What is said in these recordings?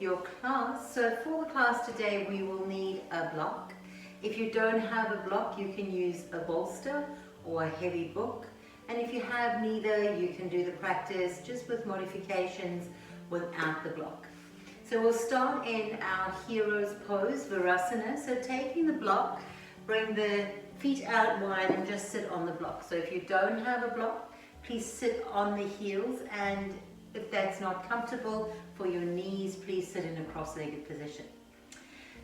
your class. So for the class today, we will need a block. If you don't have a block, you can use a bolster or a heavy book. And if you have neither, you can do the practice just with modifications without the block. So we'll start in our hero's pose, Virasana. So taking the block, bring the feet out wide and just sit on the block. So if you don't have a block, please sit on the heels, and if that's not comfortable for your knees, please sit in a cross-legged position.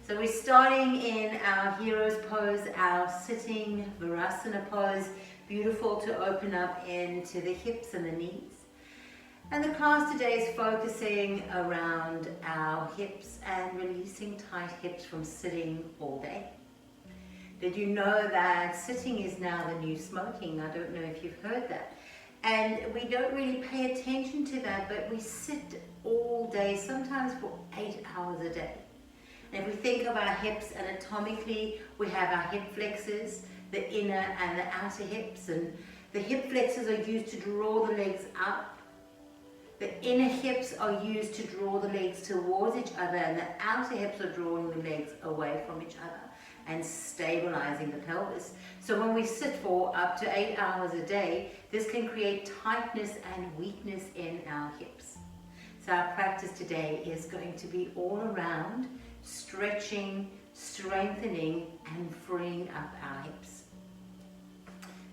So we're starting in our hero's pose, our sitting Virasana pose. Beautiful to open up into the hips and the knees. And the class today is focusing around our hips and releasing tight hips from sitting all day. Did you know that sitting is now the new smoking? I don't know if you've heard that. And we don't really pay attention to that, but we sit all day, sometimes for 8 hours a day. And if we think of our hips anatomically, we have our hip flexors, the inner and the outer hips, and the hip flexors are used to draw the legs up. The inner hips are used to draw the legs towards each other, and the outer hips are drawing the legs away from each other and stabilizing the pelvis. So when we sit for up to 8 hours a day, this can create tightness and weakness in our hips. So our practice today is going to be all around stretching, strengthening, and freeing up our hips.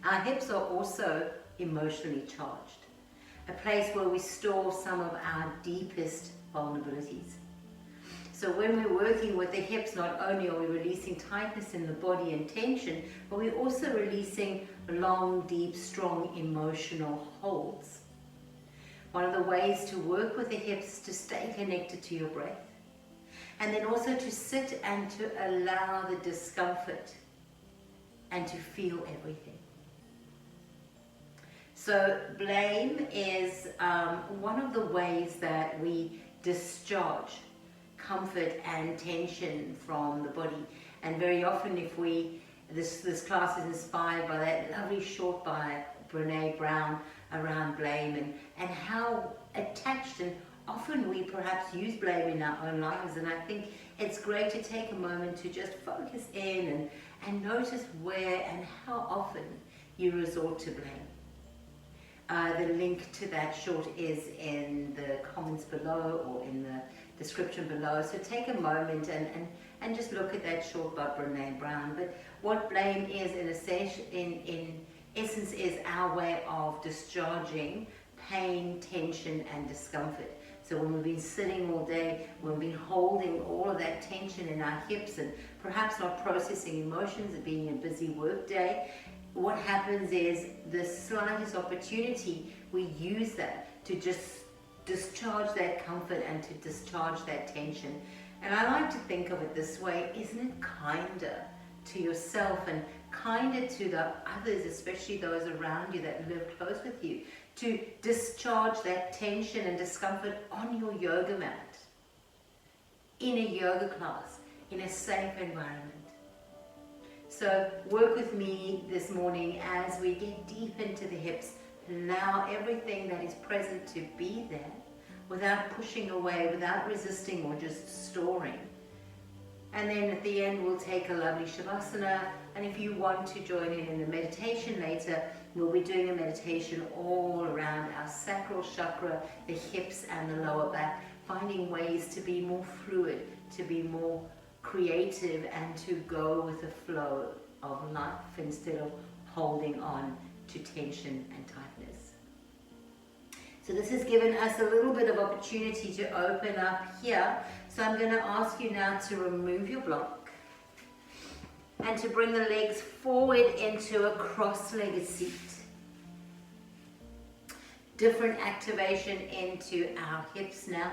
Our hips are also emotionally charged, a place where we store some of our deepest vulnerabilities. So when we're working with the hips, not only are we releasing tightness in the body and tension, but we're also releasing long, deep, strong emotional holds. One of the ways to work with the hips is to stay connected to your breath, and then also to sit and to allow the discomfort and to feel everything. So blame is one of the ways that we discharge comfort and tension from the body. And very often if this class is inspired by that lovely short by Brene Brown around blame and how attached and often we perhaps use blame in our own lives. And I think it's great to take a moment to just focus in and notice where and how often you resort to blame. The link to that short is in the comments below or in the description below. So take a moment and just look at that short by Brene Brown. But what blame is in essence is our way of discharging pain, tension, and discomfort. So when we've been sitting all day, when we've been holding all of that tension in our hips and perhaps not processing emotions, it being a busy work day, what happens is the slightest opportunity, we use that to just discharge that comfort and to discharge that tension. And I like to think of it this way: isn't it kinder to yourself and kinder to the others, especially those around you that live close with you, to discharge that tension and discomfort on your yoga mat, in a yoga class, in a safe environment? So work with me this morning as we get deep into the hips. Allow everything that is present to be there without pushing away, without resisting or just storing. And then at the end we'll take a lovely Shavasana, and if you want to join in the meditation later, we'll be doing a meditation all around our sacral chakra, the hips and the lower back, finding ways to be more fluid, to be more creative, and to go with the flow of life instead of holding on to tension and tightness. So this has given us a little bit of opportunity to open up here. So I'm going to ask you now to remove your block and to bring the legs forward into a cross-legged seat. Different activation into our hips now.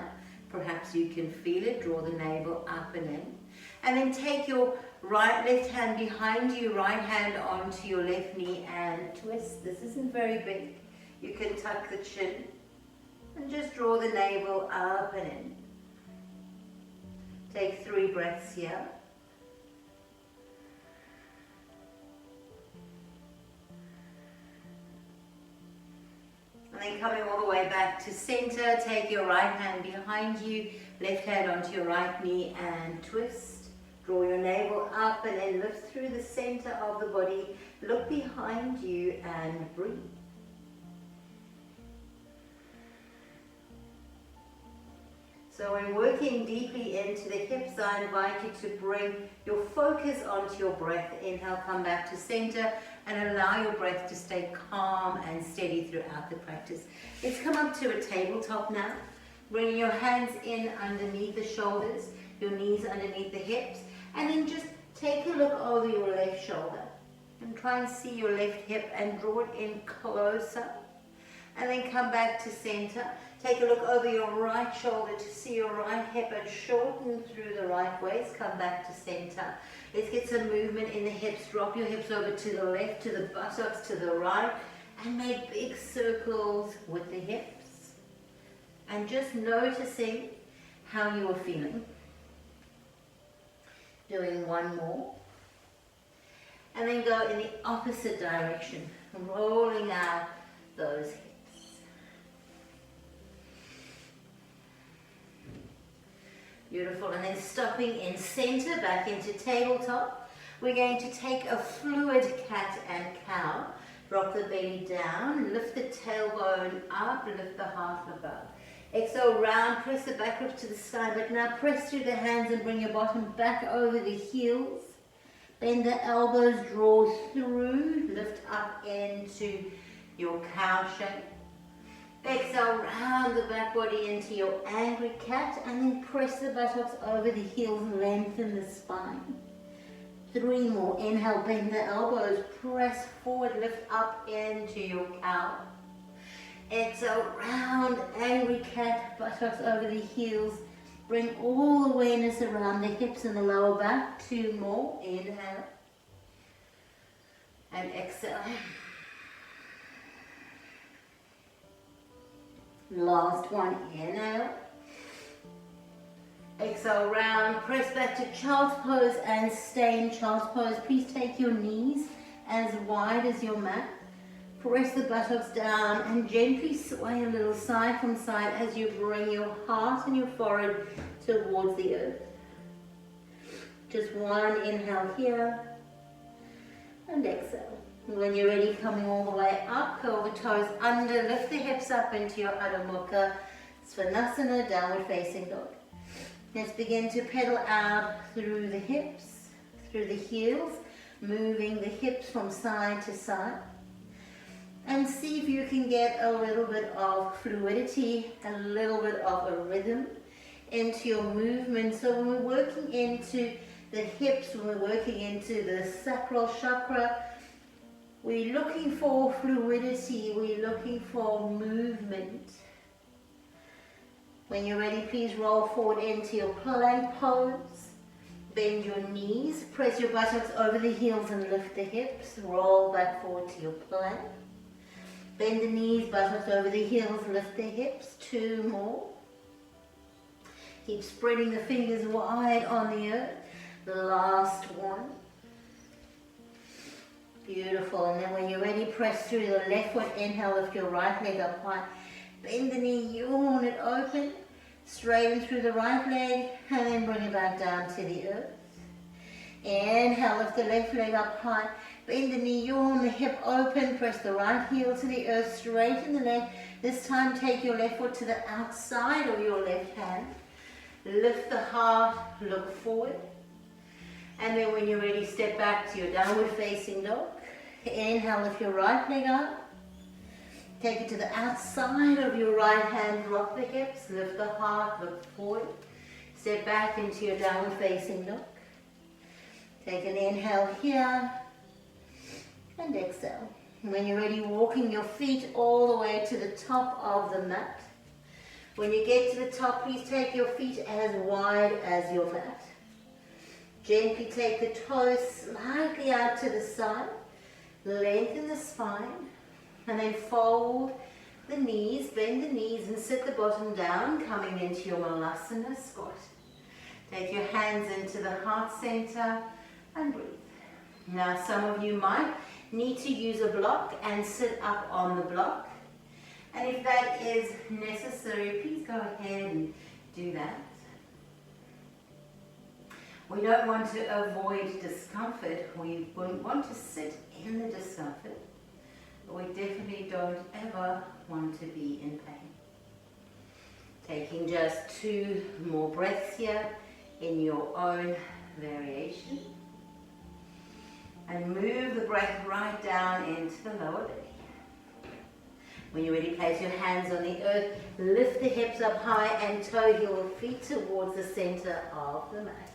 Perhaps you can feel it. Draw the navel up and in. And then take your left hand behind you, right hand onto your left knee and twist. This isn't very big. You can tuck the chin and just draw the navel up and in. Take 3 breaths here. And then coming all the way back to center, take your right hand behind you, left hand onto your right knee and twist. Draw your navel up and then lift through the center of the body. Look behind you and breathe. So when working deeply into the hips, I invite you to bring your focus onto your breath. Inhale, come back to center and allow your breath to stay calm and steady throughout the practice. Let's come up to a tabletop now. Bring your hands in underneath the shoulders, your knees underneath the hips, and then just take a look over your left shoulder and try and see your left hip and draw it in closer. And then come back to center. Take a look over your right shoulder to see your right hip and shorten through the right waist. Come back to center. Let's get some movement in the hips. Drop your hips over to the left, to the buttocks, to the right, and make big circles with the hips. And just noticing how you are feeling. Doing one more. And then go in the opposite direction, rolling out those hips. Beautiful, and then stopping in center, back into tabletop. We're going to take a fluid cat and cow. Drop the belly down, lift the tailbone up, lift the heart above. Exhale, round, press the back ribs to the sky, but now press through the hands and bring your bottom back over the heels. Bend the elbows, draw through, lift up into your cow shape. Exhale, round the back body into your angry cat and then press the buttocks over the heels, lengthen the spine. 3 more. Inhale, bend the elbows, press forward, lift up into your cow. Exhale, round, angry cat, buttocks over the heels. Bring all awareness around the hips and the lower back. 2 more. Inhale. And exhale. Last one, inhale. Exhale, round, press back to child's pose and stay in child's pose. Please take your knees as wide as your mat. Press the buttocks down and gently sway a little side from side as you bring your heart and your forehead towards the earth. Just one inhale here and exhale. When you're ready, coming all the way up, curl the toes under, lift the hips up into your Adho Mukha Svanasana, downward facing dog. Let's begin to pedal out through the hips, through the heels, moving the hips from side to side. And see if you can get a little bit of fluidity, a little bit of a rhythm into your movement. So when we're working into the hips, when we're working into the sacral chakra, we're looking for fluidity, we're looking for movement. When you're ready, please roll forward into your plank pose. Bend your knees, press your buttocks over the heels and lift the hips. Roll back forward to your plank. Bend the knees, buttocks over the heels, lift the hips. 2 more. Keep spreading the fingers wide on the earth. The last one. Beautiful, and then when you're ready, press through the left foot, inhale, lift your right leg up high. Bend the knee, yawn it open, straighten through the right leg, and then bring it back down to the earth. Inhale, lift the left leg up high, bend the knee, yawn the hip open, press the right heel to the earth, straighten the leg. This time take your left foot to the outside of your left hand. Lift the heart, look forward. And then when you're ready, step back to your downward facing dog. Inhale, lift your right leg up. Take it to the outside of your right hand, drop the hips, lift the heart, look forward. Step back into your downward facing dog. Take an inhale here and exhale. When you're ready, walking your feet all the way to the top of the mat. When you get to the top, please take your feet as wide as your mat. Gently take the toes slightly out to the side, lengthen the spine, and then fold the knees, bend the knees and sit the bottom down, coming into your Molassener Squat. Take your hands into the heart center and breathe. Now some of you might need to use a block and sit up on the block. And if that is necessary, please go ahead and do that. We don't want to avoid discomfort. We want to sit in the discomfort, but we definitely don't ever want to be in pain. Taking just 2 more breaths here in your own variation. And move the breath right down into the lower belly. When you're ready, place your hands on the earth, lift the hips up high and toe heel feet towards the center of the mat.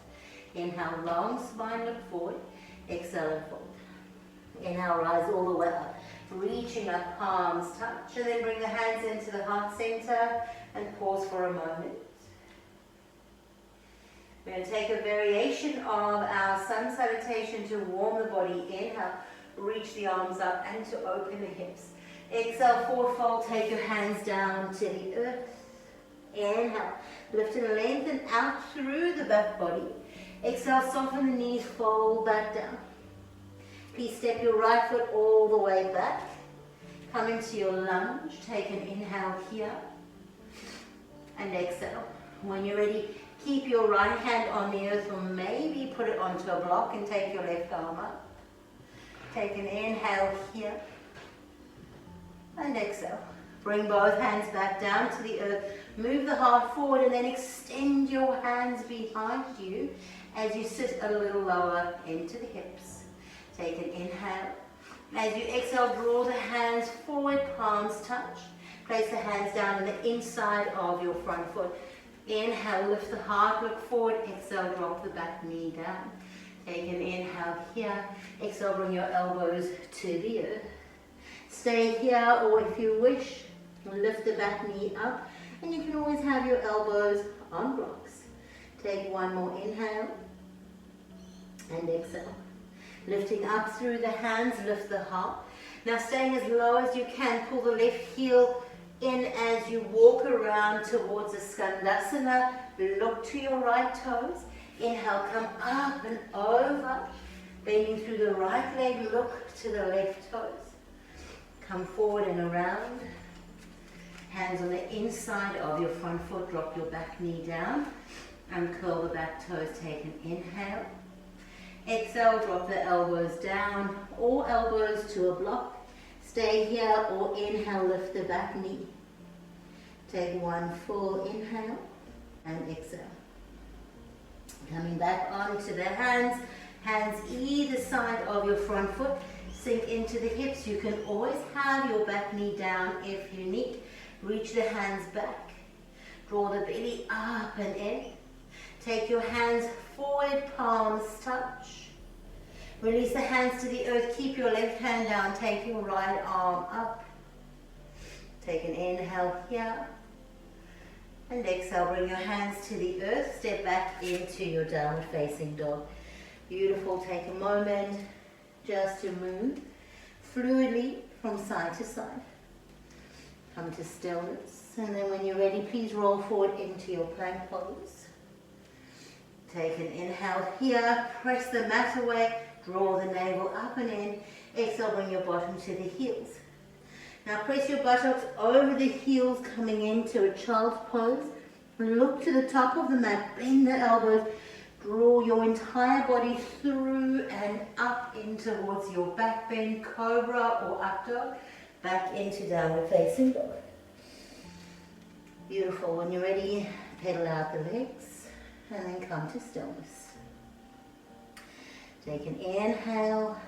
Inhale, long spine, look forward. Exhale and fold. Inhale, rise all the way up. Reaching up, palms touch, and then bring the hands into the heart center and pause for a moment. We're going to take a variation of our sun salutation to warm the body. Inhale, reach the arms up and to open the hips. Exhale, forward fold, take your hands down to the earth. Inhale, lift and lengthen out through the back body. Exhale, soften the knees, fold back down. Please step your right foot all the way back. Come into your lunge. Take an inhale here and exhale. When you're ready, keep your right hand on the earth or maybe put it onto a block and take your left arm up. Take an inhale here and exhale. Bring both hands back down to the earth. Move the heart forward and then extend your hands behind you as you sit a little lower into the hips. Take an inhale. As you exhale, draw the hands forward, palms touch. Place the hands down on the inside of your front foot. Inhale, lift the heart, look forward. Exhale, drop the back knee down. Take an inhale here. Exhale, bring your elbows to the earth. Stay here, or if you wish, lift the back knee up. And you can always have your elbows on blocks. Take one more inhale and exhale. Lifting up through the hands, lift the heart. Now staying as low as you can, pull the left heel in as you walk around towards a Skandasana. Look to your right toes. Inhale, come up and over. Bending through the right leg, look to the left toes. Come forward and around. Hands on the inside of your front foot, drop your back knee down and curl the back toes. Take an inhale. Exhale, drop the elbows down, or elbows to a block. Stay here, or inhale, lift the back knee. Take one full inhale and exhale. Coming back onto the hands, hands either side of your front foot. Sink into the hips. You can always have your back knee down if you need. Reach the hands back. Draw the belly up and in. Take your hands forward, palms touch. Release the hands to the earth. Keep your left hand down. Take your right arm up. Take an inhale here. And exhale, bring your hands to the earth. Step back into your downward facing dog. Beautiful. Take a moment just to move fluidly from side to side. Come to stillness. And then when you're ready, please roll forward into your plank pose. Take an inhale here. Press the mat away. Draw the navel up and in. Exhale, bring your bottom to the heels. Now press your buttocks over the heels, coming into a child's pose. Look to the top of the mat, bend the elbows, draw your entire body through and up in towards your back bend, cobra or up dog, back into downward facing dog. Beautiful. When you're ready, pedal out the legs and then come to stillness. Take an inhale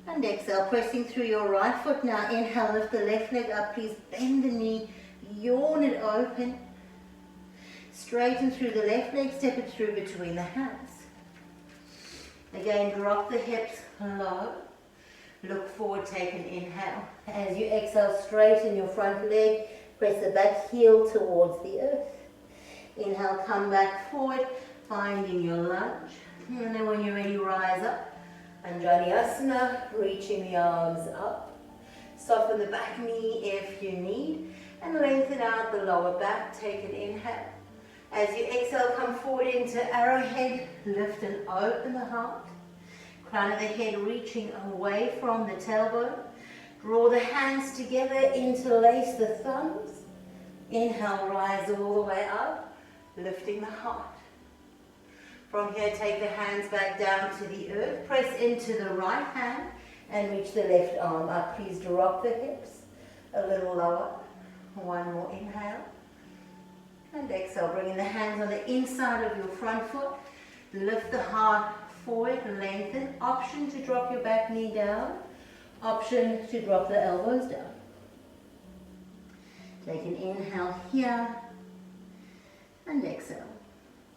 and exhale, pressing through your right foot. Now inhale, lift the left leg up, please bend the knee, yawn it open. Straighten through the left leg, step it through between the hands. Again, drop the hips low. Look forward, take an inhale. As you exhale, straighten your front leg, press the back heel towards the earth. Inhale, come back forward, finding your lunge. And then when you're ready, rise up. Anjaneyasana, reaching the arms up. Soften the back knee if you need. And lengthen out the lower back. Take an inhale. As you exhale, come forward into arrowhead. Lift and open the heart. Crown of the head reaching away from the tailbone. Draw the hands together, interlace the thumbs. Inhale, rise all the way up, lifting the heart. From here, take the hands back down to the earth. Press into the right hand and reach the left arm up. Please drop the hips a little lower. One more inhale. And exhale, bringing the hands on the inside of your front foot. Lift the heart forward, lengthen. Option to drop your back knee down. Option to drop the elbows down. Take an inhale here. And exhale.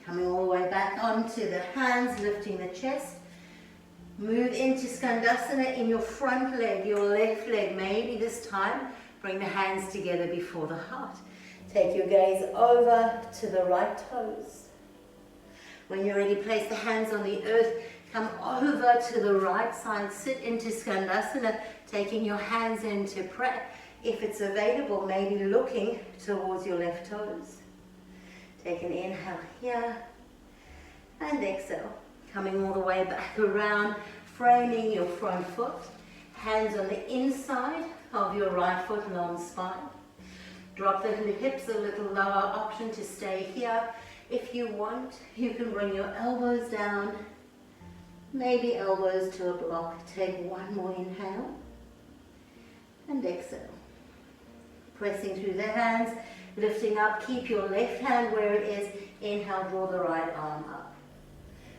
Coming all the way back onto the hands, lifting the chest. Move into Skandasana in your front leg, your left leg. Maybe this time, bring the hands together before the heart. Take your gaze over to the right toes. When you're ready, place the hands on the earth. Come over to the right side. Sit into Skandasana, taking your hands into prayer. If it's available, maybe looking towards your left toes. Take an inhale here and exhale. Coming all the way back around, framing your front foot. Hands on the inside of your right foot, long spine. Drop the hips a little lower. Option to stay here. If you want, you can bring your elbows down. Maybe elbows to a block. Take one more inhale and exhale. Pressing through the hands, lifting up. Keep your left hand where it is. Inhale, draw the right arm up.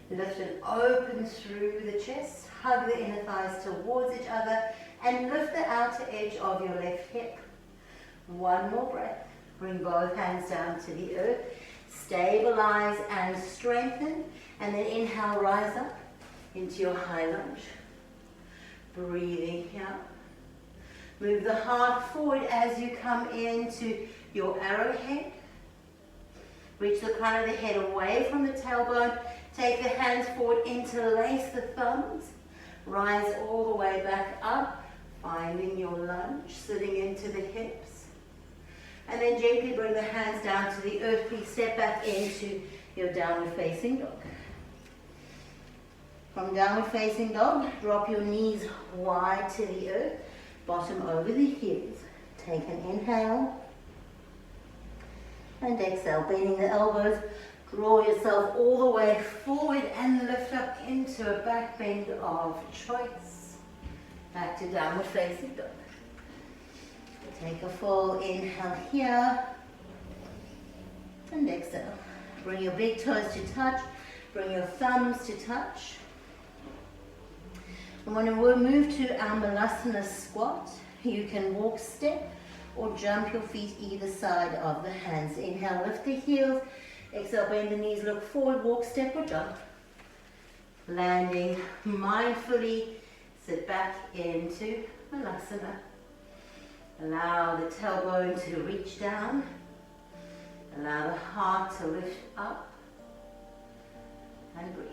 Lift and open through the chest. Hug the inner thighs towards each other and lift the outer edge of your left hip. One more breath. Bring both hands down to the earth. Stabilize and strengthen. And then inhale, rise up into your high lunge. Breathing here. Move the heart forward as you come into your arrowhead. Reach the crown of the head away from the tailbone. Take the hands forward, interlace the thumbs. Rise all the way back up, finding your lunge, sitting into the hips. And then gently bring the hands down to the earth. Please step back into your downward facing dog. From downward facing dog, drop your knees wide to the earth, bottom over the heels. Take an inhale and exhale, bending the elbows. Draw yourself all the way forward and lift up into a back bend of choice. Back to downward facing dog. Take a full inhale here and exhale. Bring your big toes to touch. Bring your thumbs to touch. And when we move to our Molassener Squat, you can walk, step, or jump your feet either side of the hands. Inhale, lift the heels. Exhale, bend the knees, look forward, walk, step, or jump. Landing mindfully, sit back into Molassener. Allow the tailbone to reach down. Allow the heart to lift up. And breathe.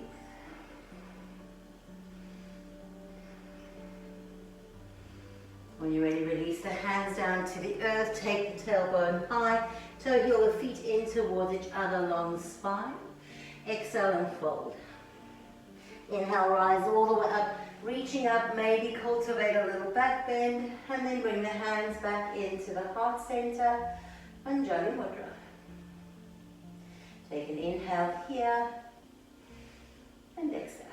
When you're ready, release the hands down to the earth. Take the tailbone high. Toe heel the feet in towards each other, long spine. Exhale and fold. Inhale, rise all the way up. Reaching up, maybe cultivate a little back bend. And then bring the hands back into the heart center. Anjali Mudra. Take an inhale here. And exhale.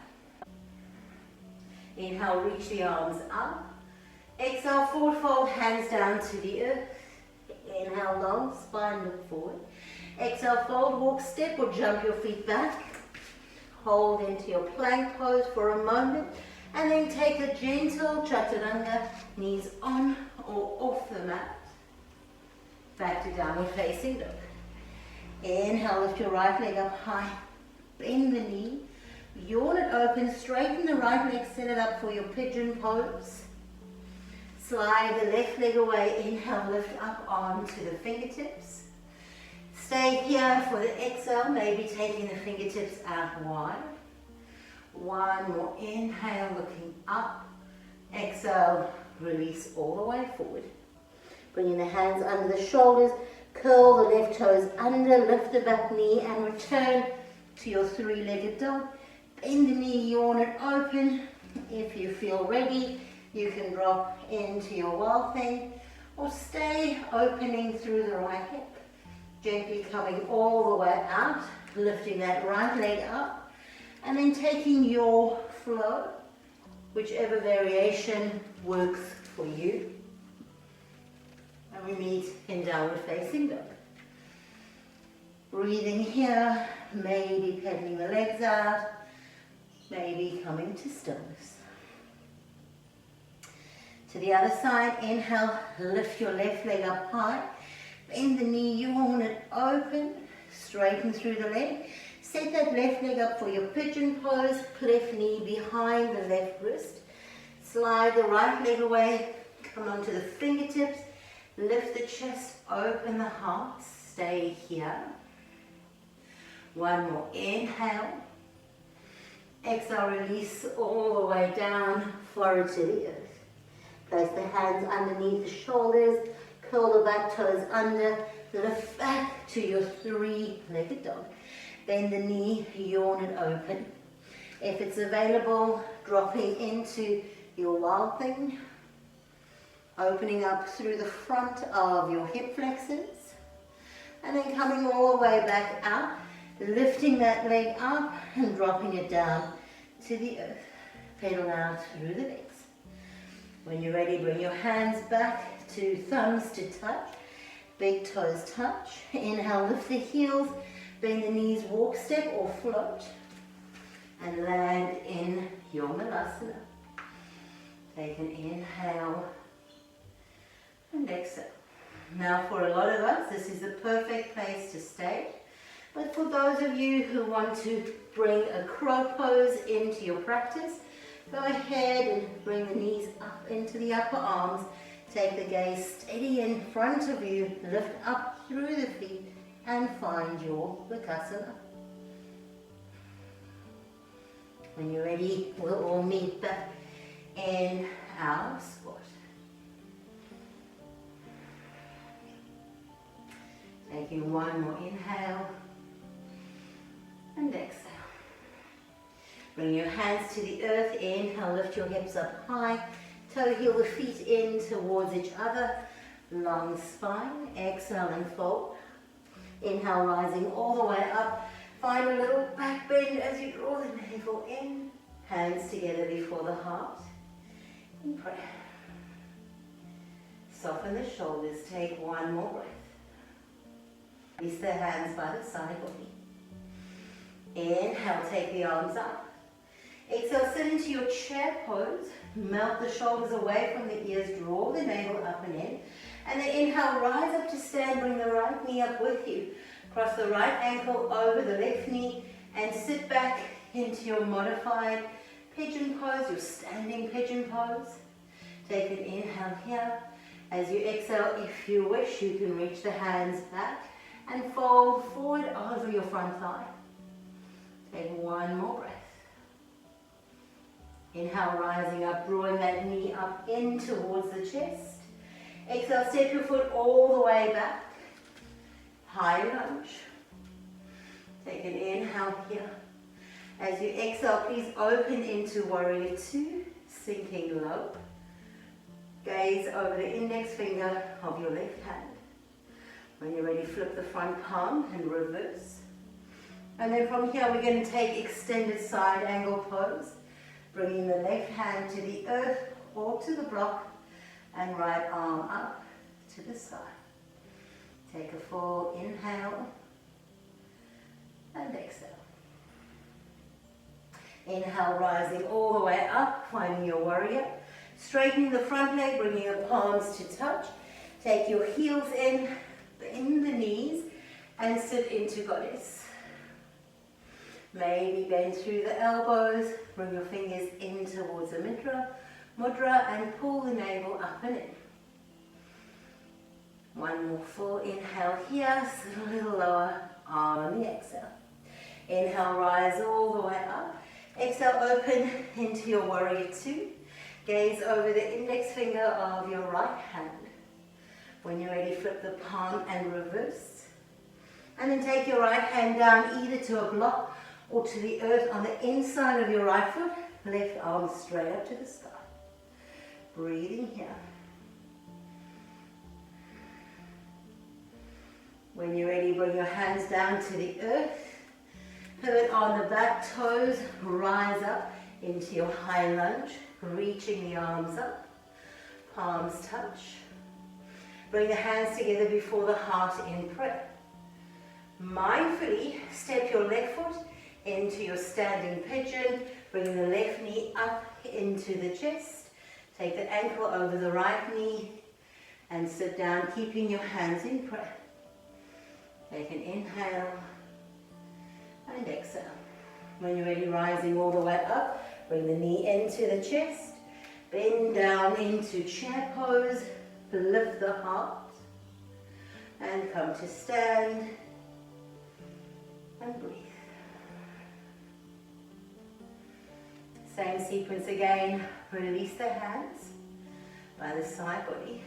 Inhale, reach the arms up. Exhale, forward fold, hands down to the earth. Inhale, long spine, look forward. Exhale, fold, walk, step, or jump your feet back. Hold into your plank pose for a moment. And then take a gentle chaturanga, knees on or off the mat. Back to downward facing dog. Inhale, lift your right leg up high. Bend the knee. Yawn it open, straighten the right leg, set it up for your pigeon pose. Slide the left leg away. Inhale, lift up onto the fingertips. Stay here for the exhale, maybe taking the fingertips out wide. One more inhale, looking up. Exhale, release all the way forward. Bringing the hands under the shoulders, curl the left toes under, lift the back knee and return to your three-legged dog. Bend the knee, yawn it open. If you feel ready, You can drop into your wild thing or stay opening through the right hip. Gently coming all the way out, lifting that right leg up, and then taking your flow, whichever variation works for you. And we meet in downward facing dog. Breathing here, maybe pedaling the legs out, maybe coming to stillness. To the other side, inhale, lift your left leg up high, bend the knee, yawn it open, straighten through the leg. Set that left leg up for your pigeon pose, left knee behind the left wrist. Slide the right leg away, come onto the fingertips, lift the chest, open the heart, stay here. One more, inhale. Exhale, release all the way down, forehead to the earth. Place the hands underneath the shoulders, curl the back toes under, lift back to your three-legged dog. Bend the knee, yawn it open. If it's available, dropping into your wild thing, opening up through the front of your hip flexors, and then coming all the way back out, lifting that leg up and dropping it down to the earth. Pedal out through the legs. When you're ready, bring your hands back to thumbs to touch, big toes touch. Inhale, lift the heels, bend the knees, walk, step or float, and land in your Molassener. Take an inhale and exhale. Now for a lot of us, this is the perfect place to stay. But for those of you who want to bring a crow pose into your practice, go ahead and bring the knees up into the upper arms. Take the gaze steady in front of you, lift up through the feet and find your Virasana. When you're ready, we'll all meet back in our squat. Taking one more inhale and exhale. Bring your hands to the earth. Inhale, lift your hips up high. Toe heel the feet in towards each other. Long spine. Exhale and fold. Inhale, rising all the way up. Find a little back bend as you draw the navel in. Hands together before the heart. And pray. Soften the shoulders. Take one more breath. Release the hands by the side body. Inhale, take the arms up. Exhale, sit into your chair pose. Melt the shoulders away from the ears. Draw the navel up and in. And then inhale, rise up to stand. Bring the right knee up with you. Cross the right ankle over the left knee and sit back into your modified pigeon pose, your standing pigeon pose. Take an inhale here. As you exhale, if you wish, you can reach the hands back and fold forward over your front thigh. Take one more breath. Inhale, rising up, drawing that knee up in towards the chest. Exhale, step your foot all the way back. High lunge. Take an inhale here. As you exhale, please open into warrior two, sinking low. Gaze over the index finger of your left hand. When you're ready, flip the front palm and reverse. And then from here, we're going to take extended side angle pose, bringing the left hand to the earth or to the block and right arm up to the sky. Take a full inhale and exhale. Inhale, rising all the way up, finding your warrior. Straightening the front leg, bringing your palms to touch. Take your heels in, bend the knees and sit into goddess. Maybe bend through the elbows, bring your fingers in towards the mudra and pull the navel up and in. One more full inhale here, sit a little lower on the exhale. Inhale, rise all the way up. Exhale, open into your warrior two. Gaze over the index finger of your right hand. When you're ready, flip the palm and reverse. And then take your right hand down either to a block or to the earth on the inside of your right foot. Left arm straight up to the sky. Breathing here. When you're ready, bring your hands down to the earth. Pivot on the back toes, rise up into your high lunge, reaching the arms up, palms touch. Bring the hands together before the heart in prayer. Mindfully step your left foot into your standing pigeon, bring the left knee up into the chest, take the ankle over the right knee and sit down, keeping your hands in prayer. Take an inhale and exhale. When you're ready, rising all the way up, bring the knee into the chest, bend down into chair pose, lift the heart, and come to stand, and breathe. Same sequence again, release the hands by the side body.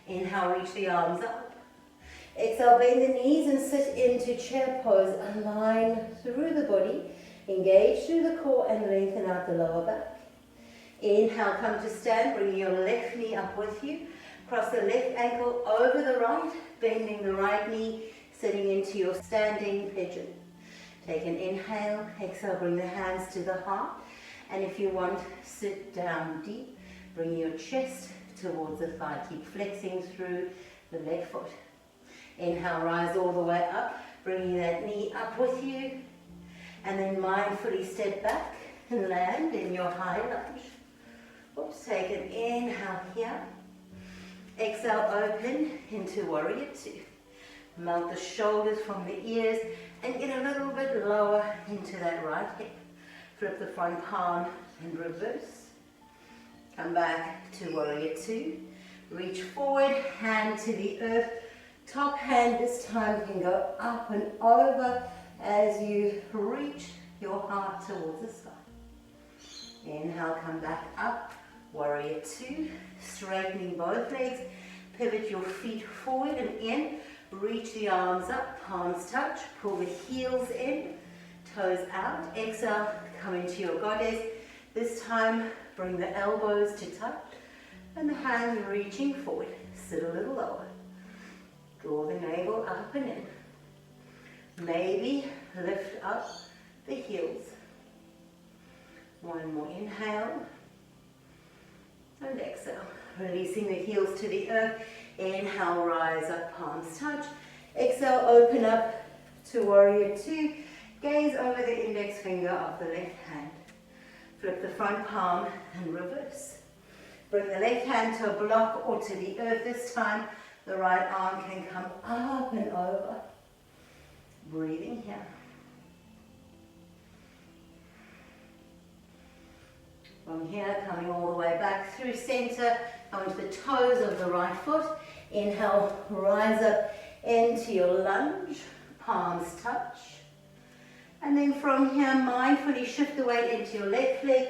Inhale, reach the arms up. Exhale, bend the knees and sit into chair pose. Align through the body. Engage through the core and lengthen out the lower back. Inhale, come to stand, bringing your left knee up with you. Cross the left ankle over the right, bending the right knee, sitting into your standing pigeon. Take an inhale, exhale, bring the hands to the heart. And if you want, sit down deep. Bring your chest towards the thigh. Keep flexing through the left foot. Inhale, rise all the way up, bringing that knee up with you. And then mindfully step back and land in your high lunge. Oops, take an inhale here. Exhale, open into warrior two. Melt the shoulders from the ears and get a little bit lower into that right hip. Flip the front palm and reverse. Come back to warrior two. Reach forward, hand to the earth. Top hand this time can go up and over as you reach your heart towards the sky. Inhale, come back up, warrior two, straightening both legs, pivot your feet forward and in, reach the arms up, palms touch, pull the heels in, toes out, exhale, come into your goddess. This time, bring the elbows to touch and the hands reaching forward, sit a little lower. Draw the navel up and in. Maybe lift up the heels. One more inhale and exhale. Releasing the heels to the earth. Inhale, rise up, palms touch. Exhale, open up to warrior two. Gaze over the index finger of the left hand. Flip the front palm and reverse. Bring the left hand to a block or to the earth this time. The right arm can come up and over. Breathing here. From here, coming all the way back through center, come to the toes of the right foot. Inhale, rise up into your lunge, palms touch. And then from here, mindfully shift the weight into your left leg,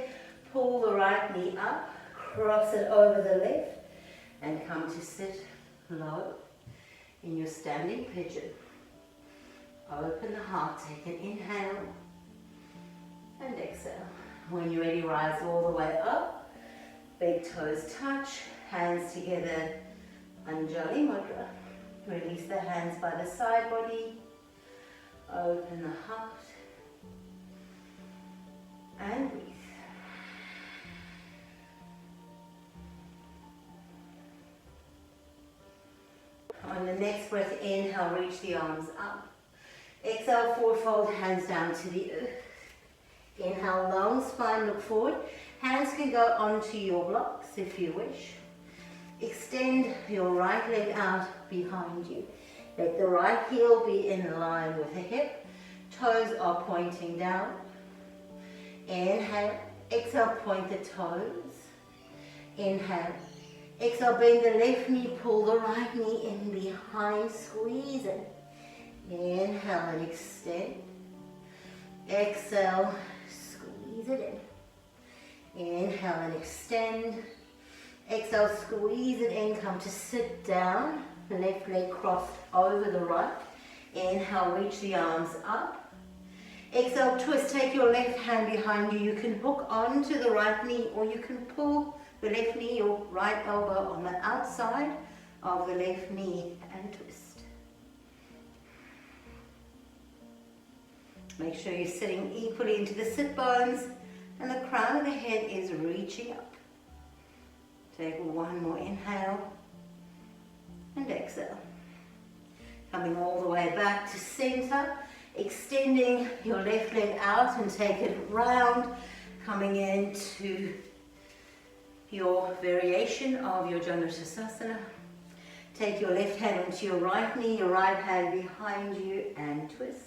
pull the right knee up, cross it over the left, and come to sit low in your standing pigeon. Open the heart, take an inhale and exhale. When you're ready, rise all the way up. Big toes touch, hands together, Anjali Mudra. Release the hands by the side body. Open the heart and breathe. On the next breath, inhale, reach the arms up. Exhale, forward fold, hands down to the earth. Inhale, long spine, look forward. Hands can go onto your blocks if you wish. Extend your right leg out behind you. Let the right heel be in line with the hip. Toes are pointing down. Inhale, exhale, point the toes. Inhale. Exhale, bend the left knee, pull the right knee in behind, squeeze it. Inhale and extend. Exhale, squeeze it in. Inhale and extend. Exhale, squeeze it in, come to sit down. Left leg crossed over the right. Inhale, reach the arms up. Exhale, twist, take your left hand behind you. You can hook onto the right knee or you can pull the left knee, your right elbow on the outside of the left knee, and twist. Make sure you're sitting equally into the sit bones and the crown of the head is reaching up. Take one more inhale and exhale. Coming all the way back to center, extending your left leg out and take it round, coming into your variation of your Janusasana. Take your left hand onto your right knee, your right hand behind you, and twist.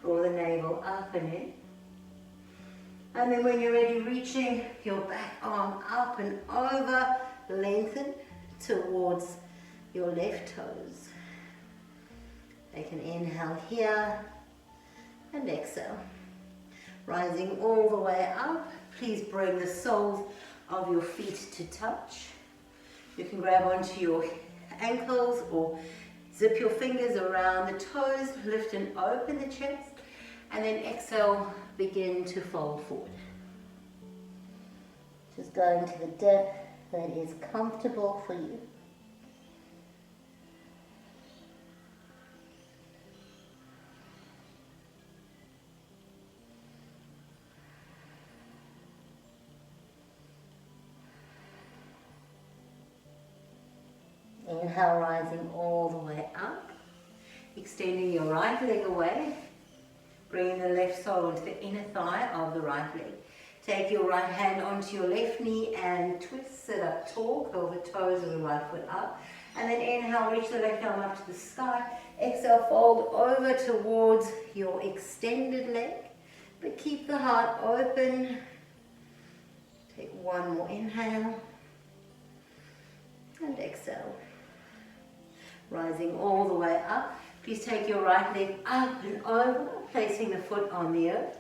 Draw the navel up and in. And then when you're ready, reaching your back arm up and over, lengthen towards your left toes. Take an inhale here and exhale. Rising all the way up, please bring the soles of your feet to touch. You can grab onto your ankles or zip your fingers around the toes, lift and open the chest, and then exhale, begin to fold forward. Just going to the depth that is comfortable for you. Inhale, rising all the way up, extending your right leg away, bringing the left sole onto the inner thigh of the right leg. Take your right hand onto your left knee and twist, sit up tall, curl the toes of the right foot up, and then inhale, reach the left arm up to the sky. Exhale, fold over towards your extended leg, but keep the heart open. Take one more inhale and exhale. Rising all the way up, please take your right leg up and over, placing the foot on the earth,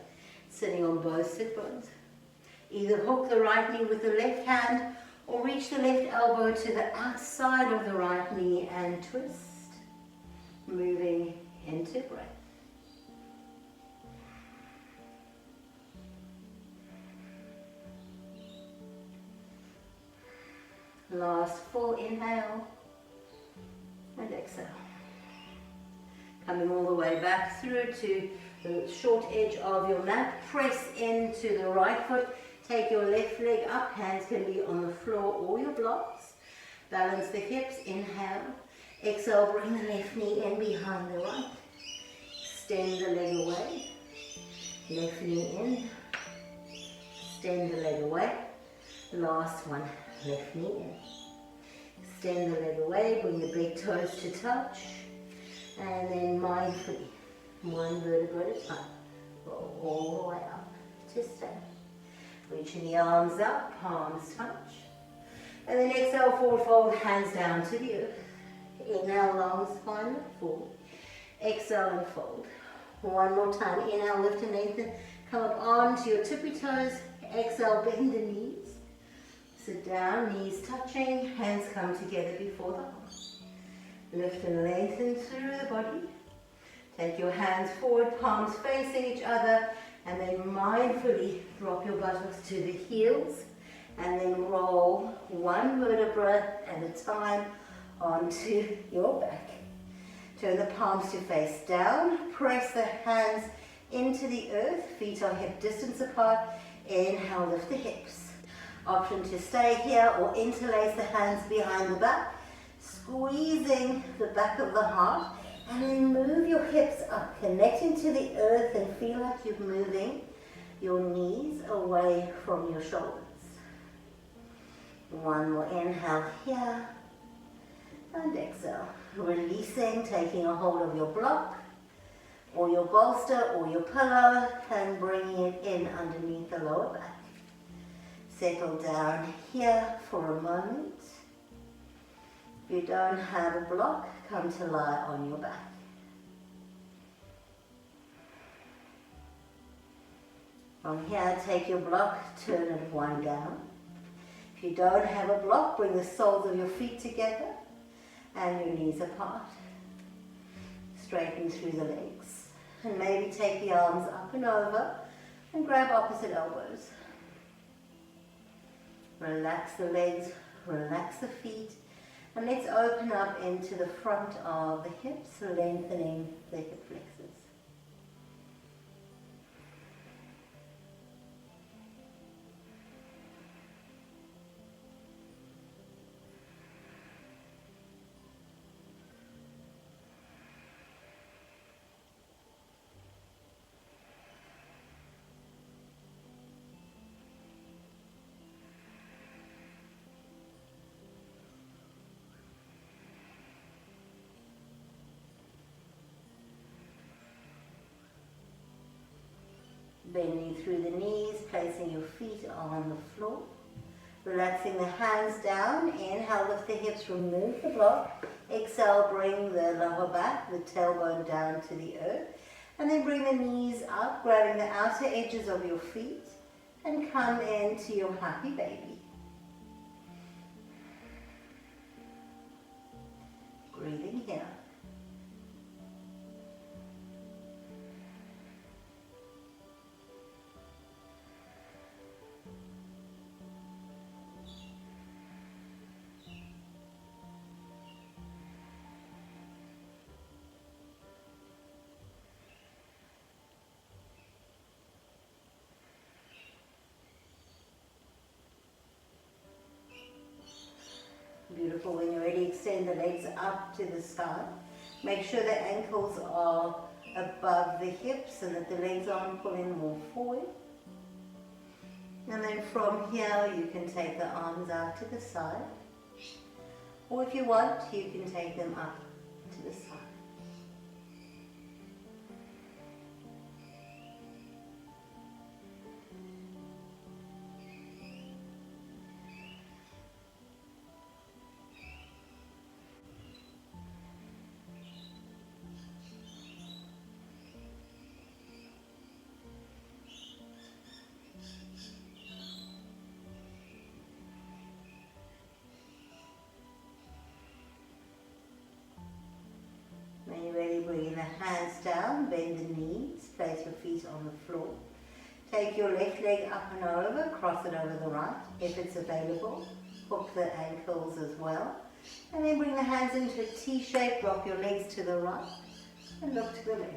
sitting on both sit bones. Either hook the right knee with the left hand or reach the left elbow to the outside of the right knee and twist, moving into breath. Last full inhale and exhale. Coming all the way back through to the short edge of your mat, press into the right foot, take your left leg up, hands can be on the floor or your blocks. Balance the hips, inhale. Exhale, bring the left knee in behind the right. Extend the leg away. Left knee in. Extend the leg away. Last one, left knee in. Extend the leg away, bring the big toes to touch. And then mindfully, one vertebra at a time, roll all the way up to stand. Reaching the arms up, palms touch. And then exhale, forward fold, hands down to the earth. Inhale, long spine, look forward. Exhale and fold. One more time, inhale, lift and lengthen. Come up onto your tippy toes. Exhale, bend the knees. Sit down, knees touching, hands come together before the heart. Lift and lengthen through the body. Take your hands forward, palms facing each other, and then mindfully drop your buttocks to the heels, and then roll one vertebra at a time onto your back. Turn the palms to face down, press the hands into the earth, feet are hip distance apart. Inhale, lift the hips. Option to stay here or interlace the hands behind the back, squeezing the back of the heart, and then move your hips up, connecting to the earth and feel like you're moving your knees away from your shoulders. One more inhale here, and exhale. Releasing, taking a hold of your block, or your bolster, or your pillow, and bringing it in underneath the lower back. Settle down here for a moment. If you don't have a block, come to lie on your back. From here, take your block, turn it one down. If you don't have a block, bring the soles of your feet together and your knees apart. Straighten through the legs. And maybe take the arms up and over and grab opposite elbows. Relax the legs, relax the feet, and let's open up into the front of the hips, lengthening the hip flexors. Bending through the knees, placing your feet on the floor. Relaxing the hands down. Inhale, lift the hips, remove the block. Exhale, bring the lower back, the tailbone down to the earth. And then bring the knees up, grabbing the outer edges of your feet. And come into your happy baby. Breathing here. Beautiful. When you're ready, extend the legs up to the sky. Make sure the ankles are above the hips and that the legs aren't pulling more forward. And then from here, you can take the arms out to the side. Or if you want, you can take them up to the side. When you're ready, bring the hands down, bend the knees, place your feet on the floor. Take your left leg up and over, cross it over the right, if it's available. Hook the ankles as well. And then bring the hands into a T shape, drop your legs to the right, and look to the left.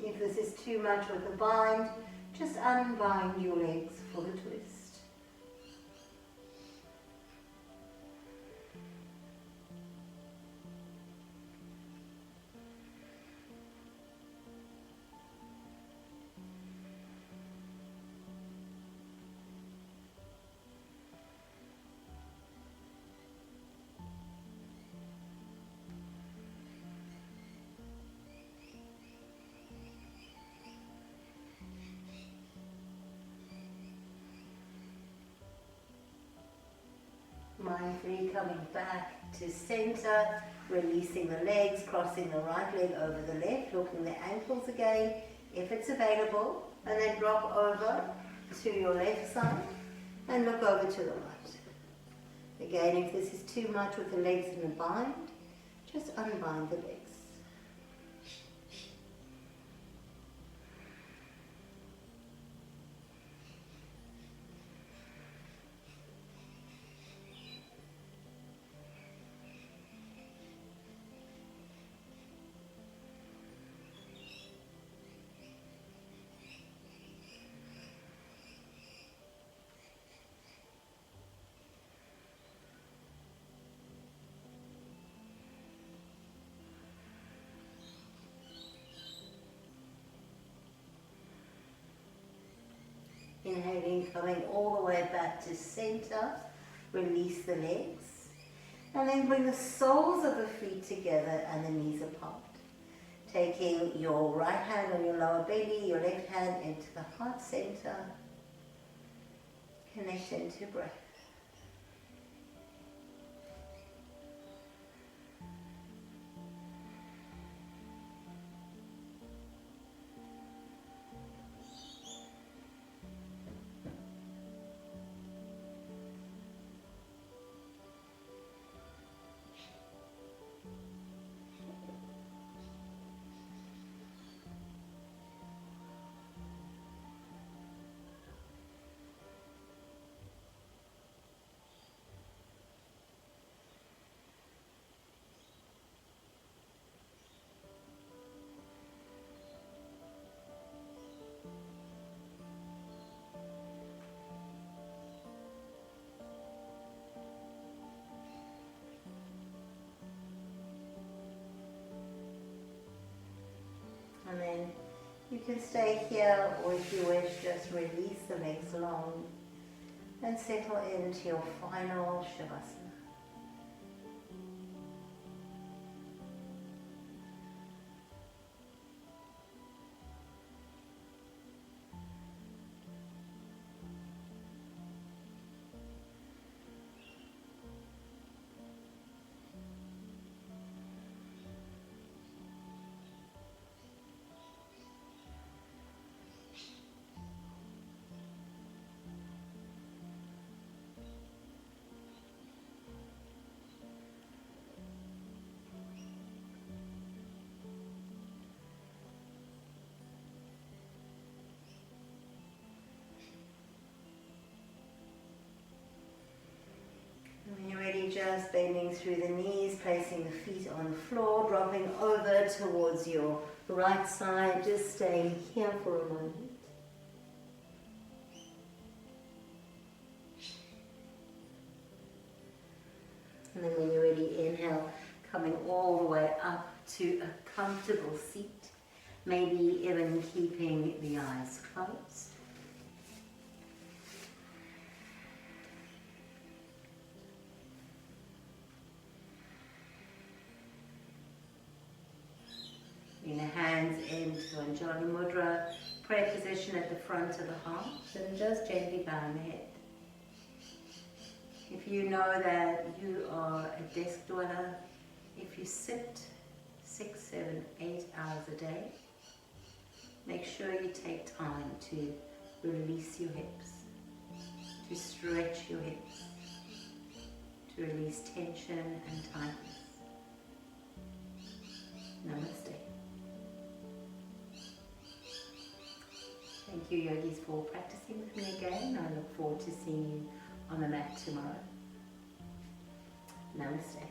If this is too much with the bind, just unbind your legs for the twist. Mindfully coming back to center, releasing the legs, crossing the right leg over the left, hooking the ankles again, if it's available, and then drop over to your left side and look over to the right. Again, if this is too much with the legs in a bind, just unbind the legs. Inhaling, coming all the way back to center, release the legs, and then bring the soles of the feet together and the knees apart. Taking your right hand on your lower belly, your left hand into the heart center, connect into breath. can stay here, or if you wish, just release the legs long and settle into your final Shavasana. When you're ready, just bending through the knees, placing the feet on the floor, dropping over towards your right side, just staying here for a moment. And then when you're ready, inhale, coming all the way up to a comfortable seat, maybe even keeping the eyes closed. Bring the hands into Anjali Mudra, prayer position at the front of the heart, and just gently bow the head. If you know that you are a desk dweller, if you sit 6, 7, 8 hours a day, make sure you take time to release your hips, to stretch your hips, to release tension and tightness. Namaste. Thank you, yogis, for practicing with me again. I look forward to seeing you on the mat tomorrow. Namaste.